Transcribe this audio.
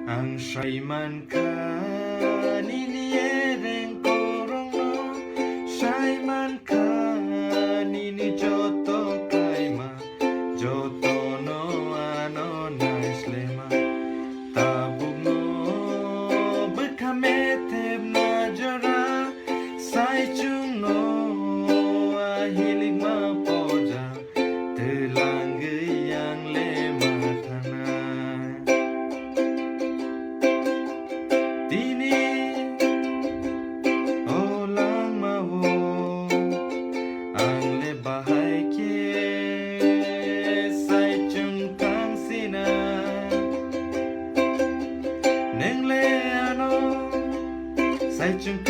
Ang Shaiman ka nini korong no Shaiman ka nini joto kaima joto no ano naislema tabug no berkameteb na jora sai chung no ahilig mapoja telang yang lema tanah Dini olang mau ang lebahay ke sai chung kang sina neng le ano sai chung